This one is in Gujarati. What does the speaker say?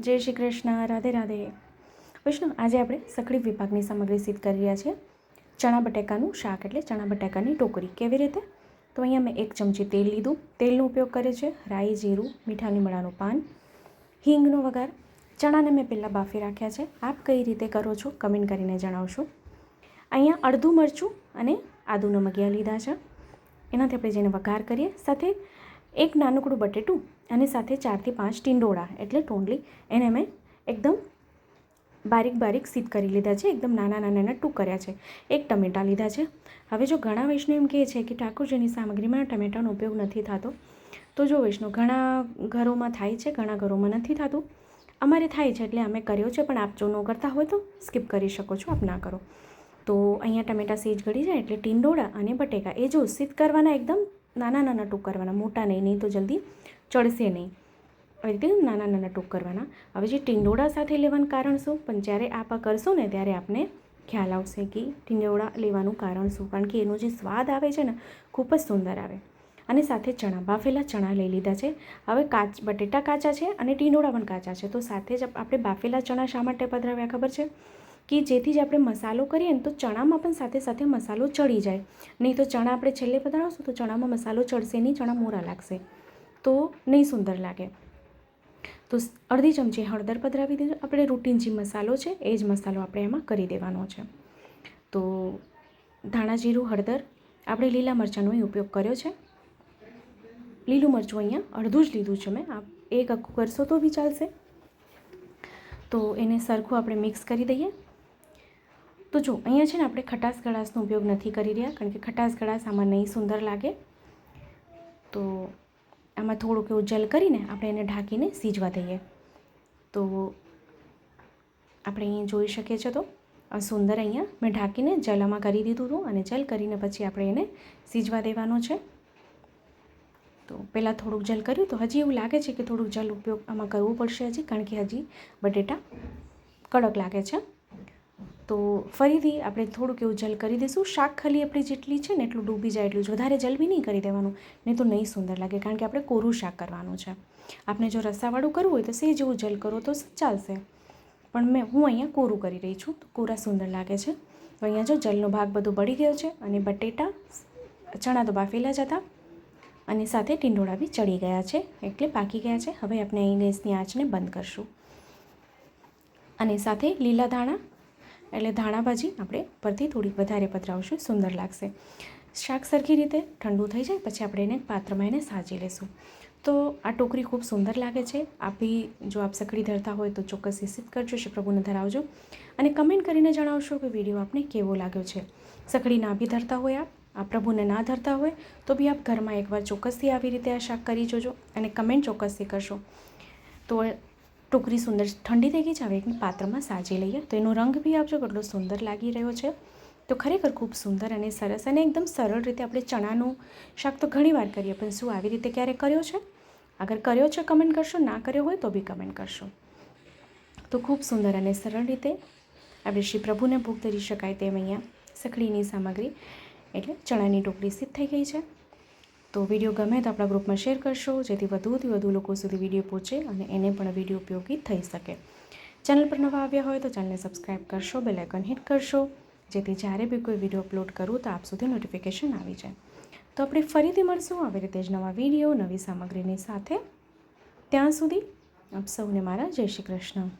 જય શ્રી કૃષ્ણ, રાધે રાધે. વૈષ્ણવ, આજે આપણે સખડી વિભાગની સામગ્રી સિદ્ધ કરી રહ્યા છીએ. ચણા બટાકાનું શાક એટલે ચણા બટાકાની ટોકરી. કેવી રીતે? તો અહીંયા મેં 1 ચમચી તેલ લીધું. તેલનો ઉપયોગ કરે છે રાઈ, જીરું, મીઠા લીમડાનું પાન, હિંગનો વઘાર. ચણાને મેં પહેલાં બાફી રાખ્યા છે. આપ કઈ રીતે કરો છો કમેન્ટ કરીને જણાવશો. અહીંયા અડધું મરચું અને આદુનો મગિયા લીધા છે. એનાથી આપણે જેને વઘાર કરીએ. સાથે એક નાનકડું બટેટું અને સાથે 4 થી 5 ટીંડોળા એટલે ટોંડલી, એને મેં એકદમ બારીક સીધ કરી લીધા છે. એકદમ નાના ટૂંક કર્યા છે. 1 ટમેટાં લીધા છે. હવે જો ઘણા વૈષ્ણવ એમ કહે છે કે ઠાકોરજીની સામગ્રીમાં ટમેટાનો ઉપયોગ નથી થતો, તો જો વૈષ્ણવ ઘણા ઘરોમાં થાય છે, ઘણા ઘરોમાં નથી થતું. અમારે થાય છે એટલે અમે કર્યો છે, પણ આપ જો ન કરતા હોય તો સ્કીપ કરી શકો છો, આપ ના કરો. તો અહીંયા ટમેટાં સેજ ગળી જાય એટલે ટીંડોળા અને બટેકા એ જો સીધ કરવાના, એકદમ નાના ટૂંક કરવાના, મોટા નહીં તો જલ્દી ચડશે નહીં. આવી રીતે નાના ટૂંક કરવાના. હવે જે ટીંડોળા સાથે લેવાનું કારણ શું, પણ જ્યારે આપ આ કરશો ને ત્યારે આપને ખ્યાલ આવશે કે ટીંડોળા લેવાનું કારણ શું. કારણ કે એનો જે સ્વાદ આવે છે ને ખૂબ જ સુંદર આવે. અને સાથે ચણા, બાફેલા ચણા લઈ લીધા છે. હવે બટેટા કાચા છે અને ટીંડોળા પણ કાચા છે, તો સાથે જ આપણે બાફેલા ચણા શા માટે પધરાવ્યા ખબર છે? કે જેથી જ આપણે મસાલો કરીએ ને તો ચણામાં પણ સાથે સાથે મસાલો ચડી જાય. નહીં તો ચણા આપણે છેલ્લે પધરાવશું તો ચણામાં મસાલો ચડશે નહીં, ચણા મોરા લાગશે તો નહીં સુંદર લાગે. તો અડધી ચમચી હળદર પધરાવી દીધું. આપણે રૂટીન જે મસાલો છે એ જ મસાલો આપણે એમાં કરી દેવાનો છે. તો ધાણા, જીરું, હળદર, આપણે લીલા મરચાંનો ઉપયોગ કર્યો છે. લીલું મરચું અહીંયા અડધું જ લીધું છે મેં. આપ એક આખું કરશો તો બી ચાલશે. તો એને સરખું આપણે મિક્સ કરી દઈએ. તો જો અહીંયા છે ને આપણે ખટાશ ગળાશનો ઉપયોગ નથી કરી રહ્યા, કારણ કે ખટાશ ગળાશ આમાં નહીં સુંદર લાગે. તો આમાં થોડુંક એવું જલ કરીને આપણે એને ઢાંકીને સીજવા દઈએ. તો આપણે અહીં જોઈ શકીએ છીએ. તો સુંદર અહીંયા મેં ઢાંકીને જલ આમાં કરી દીધું હતું અને જલ કરીને પછી આપણે એને સીજવા દેવાનો છે. તો પહેલાં થોડુંક જલ કર્યું, તો હજી એવું લાગે છે કે થોડુંક જલ ઉપયોગ આમાં કરવું પડશે હજી, કારણ કે હજી બટેટા કડક લાગે છે. તો ફરીથી આપણે થોડુંક એવું જલ કરી દઈશું. શાક ખાલી આપણી જેટલી છે ને એટલું ડૂબી જાય એટલું જ, વધારે જલ બી નહીં કરી દેવાનું, નહીં તો નહીં સુંદર લાગે, કારણ કે આપણે કોરું શાક કરવાનું છે. આપણે જો રસાવાળું કરવું હોય તો સેજ જેવું જલ કરો તો ચાલશે, પણ હું અહીંયા કોરું કરી રહી છું, તો કોરા સુંદર લાગે છે. તો અહીંયા જો જલનો ભાગ બધો બળી ગયો છે અને બટેટા, ચણા તો બાફેલા જ હતા અને સાથે ટીંડોળા બી ચડી ગયા છે એટલે પાકી ગયા છે. હવે આપણે અહીં ગેસની આંચને બંધ કરશું અને સાથે લીલા ધાણા એટલે ધાણાભાજી આપણે પરથી થોડીક વધારે પધરાવશું, સુંદર લાગશે. શાક સરખી રીતે ઠંડુ થઈ જાય પછી આપણે એને પાત્રમાં એને સાજી લેશું. તો આ ટોકરી ખૂબ સુંદર લાગે છે. આપી જો આપ સખડી ધરતા હોય તો ચોક્કસ સિદ્ધ કરજો, શ્રી પ્રભુને ધરાવજો અને કમેન્ટ કરીને જણાવશો કે વિડીયો આપને કેવો લાગ્યો છે. સખડી ના બી ધરતા હોય, આપ પ્રભુને ના ધરતા હોય તો બી આપ ઘરમાં એકવાર ચોક્કસથી આવી રીતે આ શાક કરી જોજો અને કમેન્ટ ચોક્કસથી કરશો. તો ટોકરી સુંદર ઠંડી થઈ ગઈ છે. હવે એક પાત્રમાં સાજી લઈએ. તો એનો રંગ બી આપજો કેટલો સુંદર લાગી રહ્યો છે. તો ખરેખર ખૂબ સુંદર અને સરસ અને એકદમ સરળ રીતે આપણે ચણાનું શાક તો ઘણીવાર કરીએ, પણ શું આવી રીતે ક્યારે કર્યો છે? અગર કર્યો છે કમેન્ટ કરશો, ના કર્યો હોય તો બી કમેન્ટ કરશો. તો ખૂબ સુંદર અને સરળ રીતે આપણે શ્રી પ્રભુને ભોગ ધરી શકાય તેમ અહીંયા સખડીની સામગ્રી એટલે ચણાની ટોકરી સિદ્ધ થઈ ગઈ છે. તો વિડીયો ગમે તો આપણા ગ્રુપમાં શેર કરશો, જેથી વધુથી વધુ લોકો સુધી વિડીયો પહોંચે અને એને પણ વિડીયો ઉપયોગી થઈ શકે. ચેનલ પર નવા આવ્યા હોય તો ચેનલને સબસ્ક્રાઈબ કરશો, બેલ આઇકન હિટ કરશો, જેથી જ્યારે બી કોઈ વિડીયો અપલોડ કરું તો આપ સુધી નોટિફિકેશન આવી જાય. તો આપણે ફરીથી મળશું આવી રીતે જ નવા વિડીયો, નવી સામગ્રીની સાથે. ત્યાં સુધી આપ સૌને મારા જય શ્રી કૃષ્ણ.